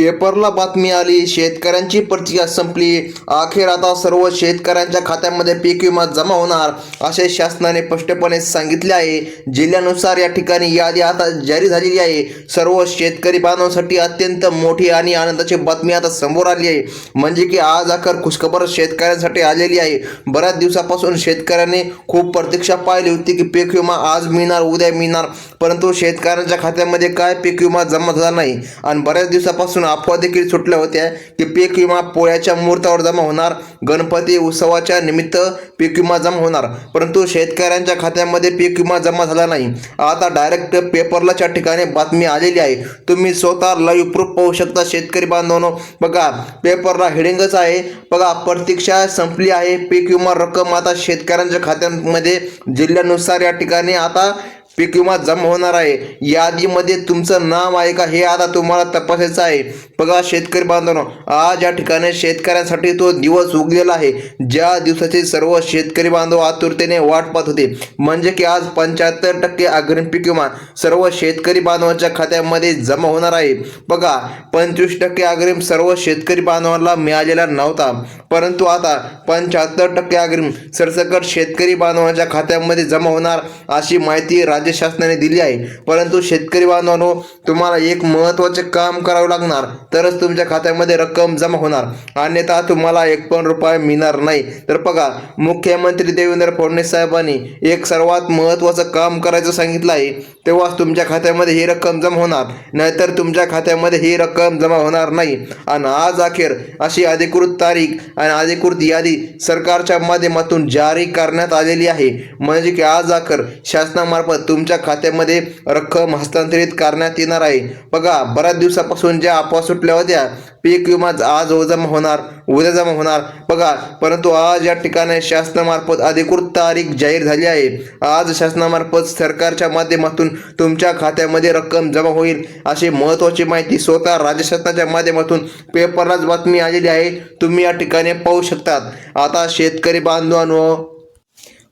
पेपरला बातमी आली, शेतकऱ्यांची प्रक्रिया संपली. अखेर आता सर्व शेतकऱ्यांच्या खात्यामध्ये पीक विमा जमा होणार असे शासनाने स्पष्टपणे सांगितले आहे. जिल्ह्यानुसार या ठिकाणी यादी आता जारी झालेली आहे. सर्व शेतकरी बांधवांसाठी अत्यंत मोठी आणि आनंदाची बातमी आता समोर आली आहे. म्हणजे की आज अखेर खुशखबर शेतकऱ्यांसाठी आलेली आहे. बऱ्याच दिवसापासून शेतकऱ्यांनी खूप प्रतीक्षा पाहिली होती की पीक विमा आज मिळणार, उद्या मिळणार, परंतु शेतकऱ्यांच्या खात्यामध्ये काय पीक विमा जमा झाला नाही. आणि बऱ्याच दिवसापासून अफवा देखील सुटल्या होत्या की पीक विमा पोळ्याच्या मुहूर्तावर जमा होणार, गणपती उत्सवाच्या निमित्त पीक विमा जमा होणार, परंतु शेतकऱ्यांच्या खात्यामध्ये पीक विमा जमा झाला नाही. आता डायरेक्ट पेपरलाच्या ठिकाणी बातमी आलेली आहे. तुम्ही स्वतः लाईव्ह प्रूफ पाहू शकता शेतकरी बांधवांनो. बघा, पेपरला हेडिंगच आहे. बघा, प्रतीक्षा संपली आहे. पीक विमा रक्कम आता शेतकऱ्यांच्या खात्यांमध्ये जिल्ह्यानुसार या ठिकाणी आता पीक विमा जमा होणार आहे. यादीमध्ये तुमचं नाव आहे का हे आता तुम्हाला तपासायचं आहे. बघा शेतकरी बांधवांनो, आज या ठिकाणी शेतकऱ्यांसाठी तो दिवस उगलेला आहे ज्या दिवसाचे सर्व शेतकरी बांधव आतुरतेने वाट पाहत होते. म्हणजे की आज 75% अग्रिम पीक विमा सर्व शेतकरी बांधवांच्या खात्यामध्ये जमा होणार आहे. बघा, 25% अग्रिम सर्व शेतकरी बांधवांना मिळालेला नव्हता, परंतु आता 75% अग्रिम सरसकट शेतकरी बांधवांच्या खात्यामध्ये जमा होणार अशी माहिती राज्य शासनाने दिली आहे. परंतु शेतकरी बांधवांनो, तुम्हाला एक महत्त्वाचे काम करावं लागणार, तरच तुमच्या खात्यामध्ये रक्कम जमा होणार, अन्यथा तुम्हाला एक पण रुपया मिळणार नाही. तर बघा, मुख्यमंत्री देवेंद्र फडणवीस साहेबांनी एक सर्वात महत्त्वाचं काम करायचं सांगितलं आहे, तेव्हाच तुमच्या खात्यामध्ये ही रक्कम जमा होणार, नाहीतर तुमच्या खात्यामध्ये ही रक्कम जमा होणार नाही. आणि आज अखेर अशी अधिकृत तारीख आणि अधिकृत यादी सरकारच्या माध्यमातून जारी करण्यात आलेली आहे. म्हणजे की आज अखेर शासनामार्फत तुमच्या खात्यामध्ये रक्कम हस्तांतरित करण्यात येणार आहे. बघा, बऱ्याच दिवसापासून ज्या अफवा सुटल्या होत्या पीक विमा आज जमा होणार, उद्या जमा होणार, बघा, परंतु आज या ठिकाणी शासनामार्फत अधिकृत तारीख जाहीर झाली आहे. आज शासनामार्फत सरकारच्या माध्यमातून तुमच्या खात्यामध्ये रक्कम जमा होईल अशी महत्त्वाची माहिती स्वतः राज्य शासनाच्या माध्यमातून पेपरलाच बातमी आलेली आहे. तुम्ही या ठिकाणी पाहू शकतात. आता शेतकरी बांधवांनो,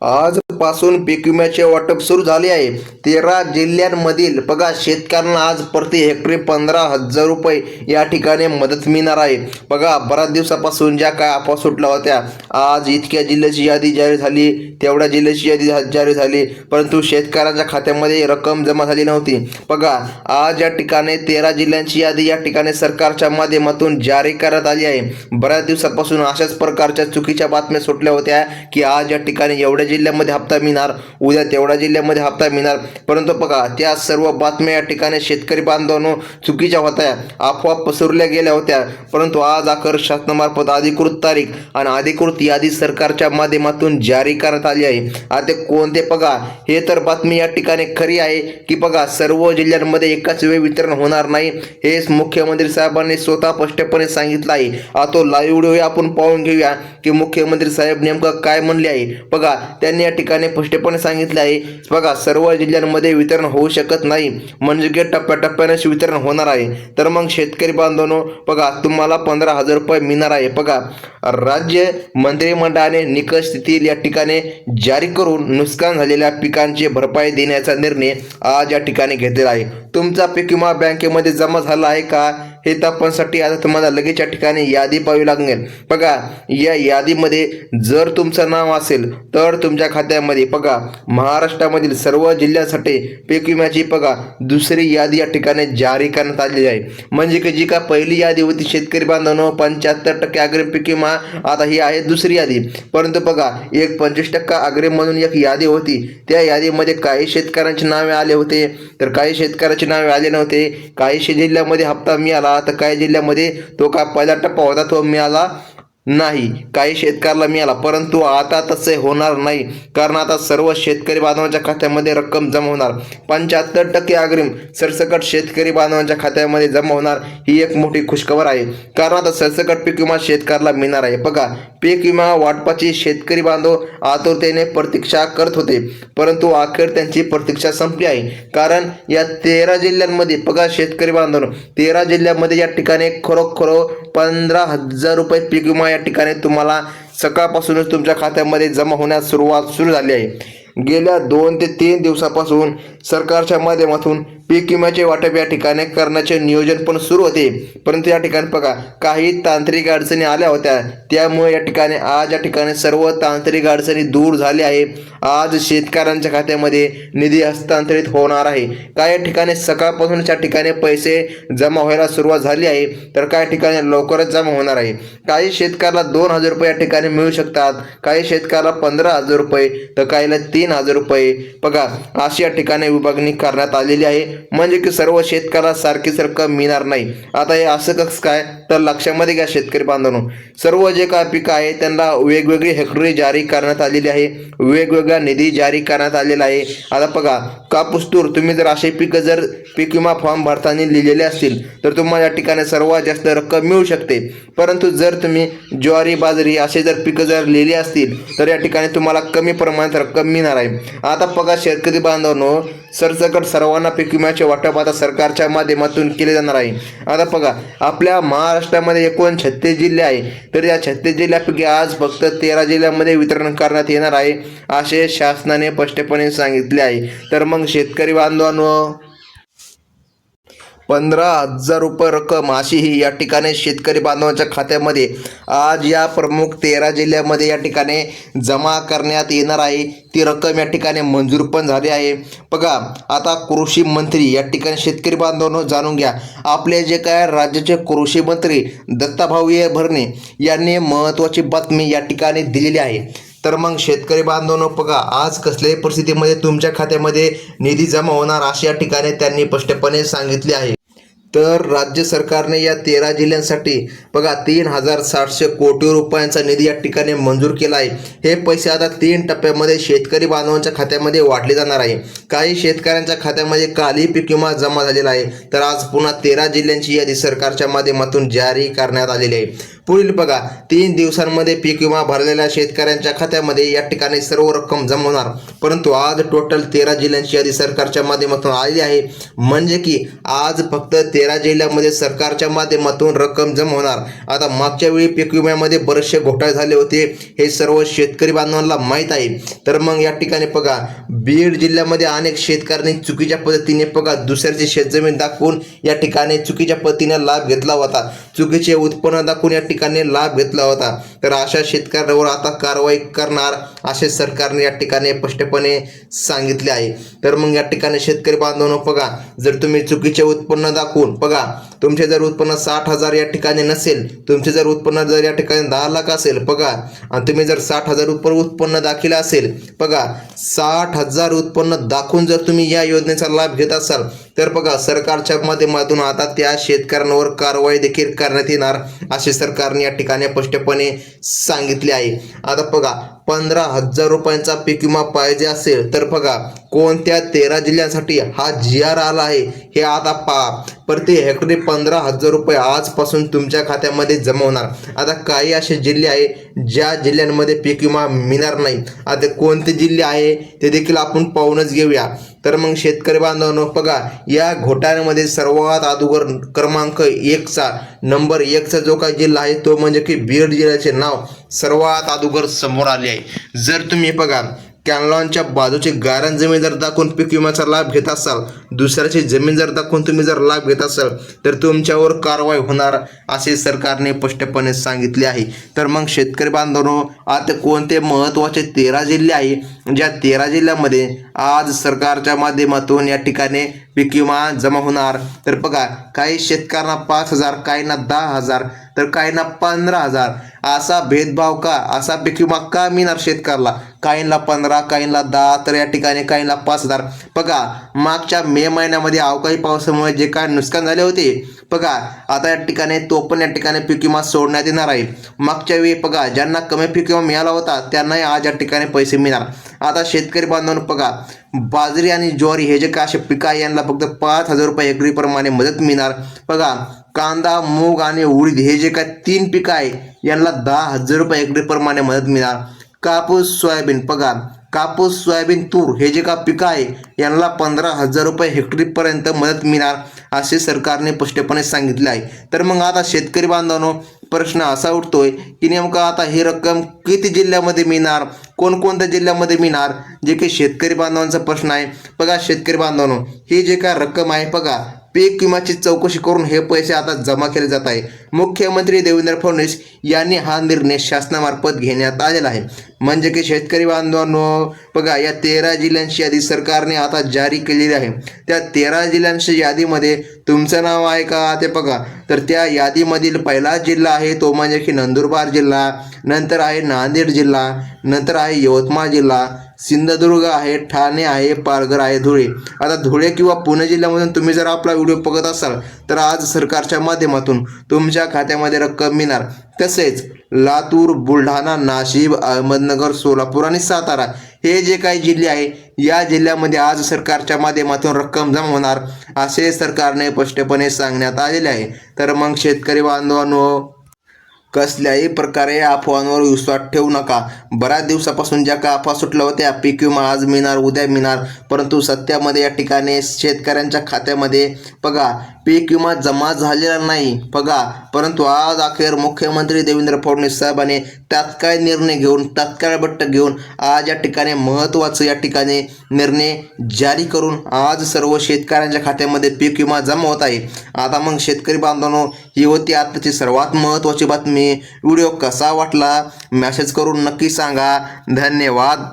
आजपासून पीक विम्याचे वाटप सुरू झाले आहे. 13 जिल्ह्यांमधील बघा शेतकऱ्यांना आज प्रति हेक्टरी 15,000 रुपये या ठिकाणी मदत मिळणार आहे. बघा, बऱ्याच दिवसापासून ज्या काय अफवा सुटल्या होत्या, आज इतक्या जिल्ह्याची यादी जाहीर झाली, तेवढ्या जिल्ह्याची यादी जाहीर झाली, परंतु शेतकऱ्यांच्या खात्यामध्ये रक्कम जमा झाली नव्हती. बघा, आज या ठिकाणी 13 जिल्ह्यांची यादी या ठिकाणी सरकारच्या माध्यमातून जारी करण्यात आली आहे. बऱ्याच दिवसापासून अशाच प्रकारच्या चुकीच्या बातम्या सुटल्या होत्या की आज या ठिकाणी एवढ्या जिल्ह्यामध्ये हप्ता मिळणार, उद्या तेवढ्या जिल्ह्यामध्ये हप्ता मिळणार, परंतु बघा त्या सर्व बातम्या या ठिकाणी शेतकरी बांधवांनो चुकीच्या होत्या, अफवा पसरवल्या गेल्या होत्या. परंतु आज अखेर शासनामार्फत अधिकृत तारीख आणि अधिकृत यादी सरकारच्या माध्यमातून जारी करण्यात आली आहे. आता कोणते बघा, हे तर बातमी या ठिकाणी खरी आहे की बघा सर्व जिल्ह्यांमध्ये एकाच वेळी वितरण होणार नाही, हे मुख्यमंत्री साहेबांनी स्वतः स्पष्टपणे सांगितलं आहे. तो लाईव्ह व्हिडिओ आपण पाहून घेऊया की मुख्यमंत्री साहेब नेमकं काय म्हणले आहे. बघा, त्यांनी या ठिकाणी स्पष्टपणे सांगितले आहे, बघा सर्व जिल्ह्यांमध्ये वितरण होऊ शकत नाही, म्हणजे की टप्प्याटप्प्याने वितरण होणार आहे. तर मग शेतकरी बांधवांनो, बघा तुम्हाला 15,000 रुपये मिळणार आहे. बघा, राज्य मंत्रिमंडळाने निकष स्थिती या ठिकाणी जारी करून नुकसान झालेल्या पिकांची भरपाई देण्याचा निर्णय आज या ठिकाणी घेतलेला आहे. तुमचा पीक विमा बँकेमध्ये जमा झाला आहे का हे तपासण्यासाठी आता तुम्हाला लगेच या ठिकाणी यादी पाहावी लागेल. बघा, या यादीमध्ये जर तुमचं नाव असेल तर तुमच्या खात्यामध्ये बघा महाराष्ट्रामधील सर्व जिल्ह्यांसाठी पीक विम्याची बघा दुसरी यादी या ठिकाणी जारी करण्यात आलेली आहे. म्हणजे की जी का पहिली यादी होती शेतकरी बांधवांनो 75% अग्रिम पीक विमा, आता ही आहे दुसरी यादी. परंतु बघा, एक 25% अग्रिम म्हणून एक यादी होती. त्या यादीमध्ये काही शेतकऱ्यांचे नावे आले होते, तर काही शेतकऱ्यांचे नावे आले नव्हते. काही जिल्ह्यामध्ये हप्ता मिळाला, तर काही जिल्ह्यामध्ये तो का पहिला टप्पा होता तो मिळाला नाही, काही शेतकऱ्याला मिळाला. परंतु आता तसे होणार नाही, कारण आता सर्व शेतकरी बांधवांच्या खात्यामध्ये रक्कम जमा होणार. 75% अग्रिम सरसकट शेतकरी बांधवांच्या खात्यामध्ये जमा होणार, ही एक मोठी खुशखबर आहे. कारण आता सरसकट पीक विमा शेतकऱ्याला मिळणार आहे. बघा, पीक विमा वाटपाची शेतकरी बांधव आतुरतेने प्रतीक्षा करत होते, परंतु अखेर त्यांची प्रतीक्षा संपली आहे. कारण या 13 जिल्ह्यांमध्ये बघा शेतकरी बांधव 13 जिल्ह्यांमध्ये या ठिकाणी खरोखर 15,000 रुपये पीक विमा या ठिकाणी तुम्हाला सकाळपासूनच तुमच्या खात्यामध्ये जमा होण्यास सुरू झाली आहे. गेल्या 2 ते 3 दिवसापासून सरकारच्या माध्यमातून पीक विम्याचे वाटप या ठिकाणी करण्याचे नियोजन पण सुरू होते, परंतु या ठिकाणी बघा काही तांत्रिक अडचणी आल्या होत्या, त्यामुळे या ठिकाणी आज या ठिकाणी सर्व तांत्रिक अडचणी दूर झाल्या आहे. आज शेतकऱ्यांच्या खात्यामध्ये निधी हस्तांतरित होणार आहे. काही ठिकाणी सकाळपासूनच्या ठिकाणी पैसे जमा व्हायला सुरुवात झाली आहे, तर काही ठिकाणी लवकरच जमा होणार आहे. काही शेतकऱ्याला 2,000 रुपये या ठिकाणी मिळू शकतात, काही शेतकऱ्याला 15,000 रुपये, तर काहीला 3,000 रुपये. बघा अशी या ठिकाणी विभागणी करण्यात आलेली आहे, म्हणजे की सर्व शेतकऱ्याला सारखीच रक्कम मिळणार नाही. आता हे असं कसं काय, तर लक्षामध्ये घ्या शेतकरी बांधवांनो, सर्व जे काय पिकं आहे त्यांना वेगवेगळी हेक्टरी जारी करण्यात आलेली आहे, वेगवेगळा निधी जारी करण्यात आलेला आहे. आता बघा कापूस तूर, तुम्ही जर असे पिकं जर पीक विमा फॉर्म भरताना लिहिलेले असतील तर तुम्हाला या ठिकाणी सर्वात जास्त रक्कम मिळू शकते. परंतु जर तुम्ही ज्वारी बाजरी असे जर पिकं जर लिहिली असतील तर या ठिकाणी तुम्हाला कमी प्रमाणात रक्कम मिळणार आहे. आता बघा शेतकरी बांधवांनो, सरसकट सर्वांना पीक विम्याचे वाटप आता सरकारच्या माध्यमातून केले जाणार आहे. आता बघा आपल्या महाराष्ट्रामध्ये एकूण 36 जिल्हे आहे, तर या 36 जिल्ह्यापैकी आज फक्त 13 जिल्ह्यांमध्ये वितरण करण्यात येणार आहे, असे शासनाने स्पष्टपणे सांगितले आहे. तर मग शेतकरी बांधवांनो, 15,000 रुपये रक्कम अशी ही या ठिकाणी शेतकरी बांधवांच्या खात्यामध्ये आज या प्रमुख 13 जिल्ह्यामध्ये या ठिकाणी जमा करण्यात येणार आहे. ती रक्कम या ठिकाणी मंजूर पण झाली आहे. बघा आता कृषी मंत्री या ठिकाणी शेतकरी बांधवांनो जाणून घ्या, आपले जे काय राज्याचे कृषी मंत्री दत्ताभाऊ भरणे यांनी महत्त्वाची बातमी या ठिकाणी दिलेली आहे. तर मग शेतकरी बांधवांनो बघा आज कसल्याही परिस्थितीमध्ये तुमच्या खात्यामध्ये निधी जमा होणार अशा या ठिकाणी त्यांनी स्पष्टपणे सांगितले आहे. तर राज्य सरकारने या 13 जिल्ह्यांसाठी बघा 3,700 कोटी रुपयांचा निधी या ठिकाणी मंजूर केला आहे. हे पैसे आता 3 टप्प्यामध्ये शेतकरी बांधवांच्या खात्यामध्ये वाटले जाणार आहे. काही शेतकऱ्यांच्या खात्यामध्ये कालही पीक विमा जमा झालेला आहे, तर आज पुन्हा 13 जिल्ह्यांची यादी सरकारच्या माध्यमातून जारी करण्यात आलेली आहे. पुढील बघा 3 दिवसांमध्ये पीक विमा भरलेल्या शेतकऱ्यांच्या खात्यामध्ये या ठिकाणी सर्व रक्कम जमा होणार, परंतु आज टोटल 13 जिल्ह्यांची यादी सरकारच्या माध्यमातून आलेली आहे, म्हणजे की आज फक्त 13 जिल्ह्यामध्ये सरकारच्या माध्यमातून रक्कम जमा होणार. आता मागच्या वेळी पीक विम्यामध्ये बरेचसे घोटाळे झाले होते, हे सर्व शेतकरी बांधवांना माहीत आहे. तर मग या ठिकाणी बघा बीड जिल्ह्यामध्ये अनेक शेतकऱ्यांनी चुकीच्या पद्धतीने बघा दुसऱ्याची शेतजमीन दाखवून या ठिकाणी चुकीच्या पद्धतीने लाभ घेतला होता, चुकीचे उत्पन्न दाखवून या ठिकाणी लाभ घेतला होता. तर अशा शेतकऱ्यांवर आता कारवाई करणार असे सरकारने या ठिकाणी स्पष्टपणे सांगितले आहे. तर मग या ठिकाणी शेतकरी बांधवांनो बघा, जर तुम्ही चुकीचे उत्पन्न दाखवून बघा तुमचे जर उत्पन्न 60,000 या ठिकाणी नसेल, तुमचे जर उत्पन्न जर या ठिकाणी 10 लाख असेल बघा, आणि तुम्ही जर 60,000 उत्पन्न दाखल असेल बघा, 60,000 उत्पन्न दाखवून जर तुम्ही या योजनेचा लाभ घेत असाल तर बघा सरकारच्या माध्यमातून आता त्या शेतकऱ्यांवर कारवाई देखील करण्यात येणार असे सरकारने या ठिकाणी स्पष्टपणे सांगितले आहे. आता बघा 15,000 रुपयांचा पीक विमा पाहिजे असेल तर बघा कोणत्या 13 जिल्ह्यांसाठी हा GR आला आहे हे आता पहा. प्रति हेक्टरी 15,000 रुपये आजपासून तुमच्या खात्यामध्ये जमा होणार. आता काही असे जिल्हे आहे ज्या जिल्ह्यांमध्ये पीक विमा मिळणार नाही. आता कोणते जिल्हे आहे ते देखील आपण पाहूनच घेऊया. तर मग शेतकरी बांधवांनो बघा या घोटाळ्यामध्ये सर्वात अगोदर क्रमांक 1चा नंबर 1चा जो काही जिल्हा आहे तो म्हणजे की बीड जिल्ह्याचे नाव सर्वात अगोदर समोर आले आहे. जर तुम्ही बघा कॅनलॉनच्या बाजूची गायरान जमीन जर दाखवून पीक विम्याचा लाभ घेत असाल, दुसऱ्याची जमीन जर दाखवून तुम्ही जर लाभ घेत असाल तर तुमच्यावर कारवाई होणार असे सरकारने स्पष्टपणे सांगितले आहे. तर मग शेतकरी बांधवांनो आता कोणते महत्त्वाचे 13 जिल्हे आहे ज्या 13 जिल्ह्यामध्ये आज सरकारच्या माध्यमातून या ठिकाणी पीक विमा जमा होणार. तर बघा काही शेतकऱ्यांना 5,000, काहींना 10,000, तर काहींना 15,000 असा भेदभाव का, असा पीक विमा का मिळणार शेतकऱ्याला, काहींना 15, काहींना 10, तर या ठिकाणी काहींना 5,000. बघा मागच्या मे महिन्यामध्ये अवकाळी पावसामुळे जे काय नुकसान झाले होते बघा आता या ठिकाणी तो पण या ठिकाणी पीक विमा सोडण्यात येणार आहे. मागच्या वेळी बघा ज्यांना कमी पीक विमा मिळाला होता त्यांनाही आज या ठिकाणी पैसे मिळणार. आता शेतकरी बांधवांनो बघा बाजरी आणि ज्वारी हे जे काय असे पिकं आहे यांना फक्त 5,000 रुपये एकरी प्रमाणे मदत मिळणार. बघा कांदा मूग आणि उडीद हे जे काय 3 पिकं आहे यांना 10,000 रुपये एकरी प्रमाणे मदत मिळणार. कापूस सोयाबीन बघा कापूस सोयाबीन तूर हे जे का पिकं आहे यांना 15,000 रुपये हेक्टरीपर्यंत मदत मिळणार असे सरकारने स्पष्टपणे सांगितले आहे. तर मग आता शेतकरी बांधवांनो प्रश्न असा उठतोय की नेमकं आता ही रक्कम किती जिल्ह्यामध्ये मिळणार, कोणकोणत्या जिल्ह्यामध्ये मिळणार, जे काही शेतकरी बांधवांचा प्रश्न आहे. बघा शेतकरी बांधवांनो, ही जे काय रक्कम आहे बघा, पीक विम्याची चौकशी करून हे पैसे आता जमा केले जात आहे. मुख्यमंत्री देवेंद्र फडणवीस यांनी हा निर्णय शासनामार्फत घेण्यात आलेला आहे. म्हणजे की शेतकरी बांधवांनो बघा, या 13 जिल्ह्यांची यादी सरकारने आता जारी केलेली आहे. त्या 13 जिल्ह्यांच्या यादीमध्ये तुमचं नाव आहे का ते बघा. तर त्या यादीमधील पहिला जिल्हा आहे तो म्हणजे की नंदुरबार जिल्हा, नंतर आहे नांदेड जिल्हा, नंतर आहे यवतमाळ जिल्हा, सिंधुदुर्ग आहे, ठाणे आहे, पालघर आहे, धुळे. आता धुळे किंवा पुणे जिल्ह्यामधून तुम्ही जर आपला व्हिडिओ बघत असाल तर आज सरकारच्या माध्यमातून तुमच्या खात्यामध्ये रक्कम मिळणार. तसेच लातूर, बुलढाणा, नाशिक, अहमदनगर, सोलापूर आणि सातारा हे जे काही जिल्हे आहे या जिल्ह्यामध्ये आज सरकारच्या माध्यमातून रक्कम जमा होणार असे सरकारने स्पष्टपणे सांगण्यात आलेले आहे. तर मग शेतकरी बांधवांनो, कसल्याही प्रकारे अफवांवर विश्वास ठेवू नका. बऱ्याच दिवसापासून ज्या का अफवा सुटल्या होत्या, पीक विमा आज मिळणार, उद्या मिळणार, परंतु सत्यामध्ये या ठिकाणी शेतकऱ्यांच्या खात्यामध्ये बघा पीक विमा जमा झालेला नाही बघा. परंतु आज अखेर मुख्यमंत्री देवेंद्र फडणवीस साहेबांनी तात्काळ निर्णय घेऊन, तात्काळ बट्ट घेऊन आज या ठिकाणी महत्त्वाचं या ठिकाणी निर्णय जारी करून आज सर्व शेतकऱ्यांच्या खात्यामध्ये पीक विमा जमा होत आहे. आता मग शेतकरी बांधवांनो, ही होती आताची सर्वात महत्त्वाची बातमी. व्हिडिओ कसा वाटला मेसेज करून नक्की सांगा. धन्यवाद.